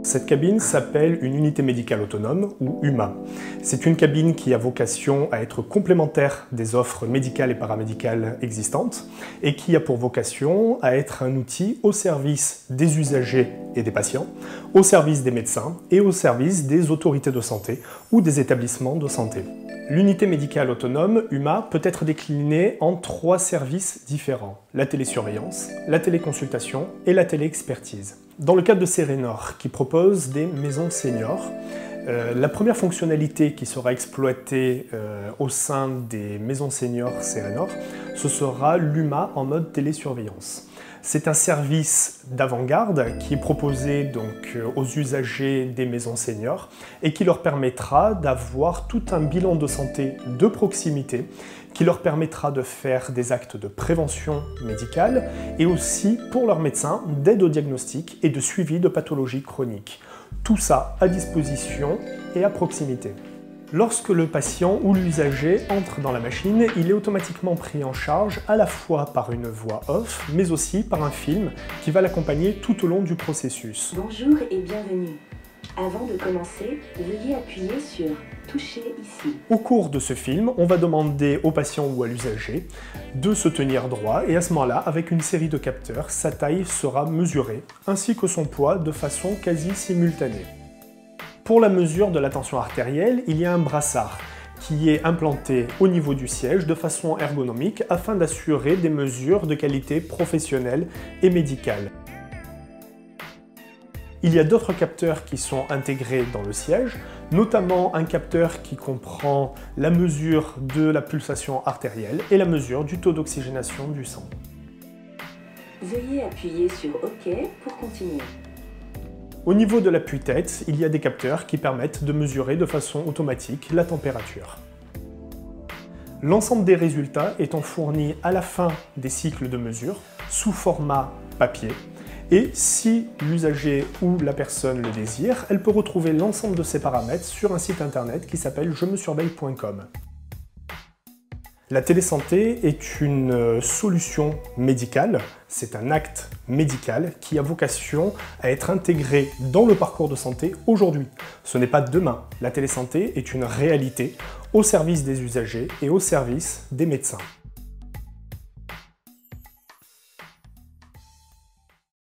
Cette cabine s'appelle une unité médicale autonome, ou UMA. C'est une cabine qui a vocation à être complémentaire des offres médicales et paramédicales existantes et qui a pour vocation à être un outil au service des usagers et des patients, au service des médecins et au service des autorités de santé ou des établissements de santé. L'unité médicale autonome, UMA, peut être déclinée en 3 services différents: la télésurveillance, la téléconsultation et la téléexpertise. Dans le cadre de Serenor, qui propose des maisons seniors, la première fonctionnalité qui sera exploitée au sein des maisons seniors Serenor, ce sera l'UMA en mode télésurveillance. C'est un service d'avant-garde qui est proposé donc aux usagers des maisons seniors et qui leur permettra d'avoir tout un bilan de santé de proximité, qui leur permettra de faire des actes de prévention médicale et aussi pour leurs médecins d'aide au diagnostic et de suivi de pathologies chroniques. Tout ça à disposition et à proximité. Lorsque le patient ou l'usager entre dans la machine, il est automatiquement pris en charge à la fois par une voix off, mais aussi par un film qui va l'accompagner tout au long du processus. Bonjour et bienvenue. Avant de commencer, veuillez appuyer sur « Toucher ici ». Au cours de ce film, on va demander au patient ou à l'usager de se tenir droit et à ce moment-là, avec une série de capteurs, sa taille sera mesurée, ainsi que son poids de façon quasi simultanée. Pour la mesure de la tension artérielle, il y a un brassard qui est implanté au niveau du siège de façon ergonomique afin d'assurer des mesures de qualité professionnelle et médicale. Il y a d'autres capteurs qui sont intégrés dans le siège, notamment un capteur qui comprend la mesure de la pulsation artérielle et la mesure du taux d'oxygénation du sang. Veuillez appuyer sur OK pour continuer. Au niveau de l'appui-tête, il y a des capteurs qui permettent de mesurer de façon automatique la température. L'ensemble des résultats étant fournis à la fin des cycles de mesure sous format papier. Et si l'usager ou la personne le désire, elle peut retrouver l'ensemble de ces paramètres sur un site internet qui s'appelle jemesurveille.com. La télésanté est une solution médicale, c'est un acte médical qui a vocation à être intégré dans le parcours de santé aujourd'hui. Ce n'est pas demain. La télésanté est une réalité au service des usagers et au service des médecins.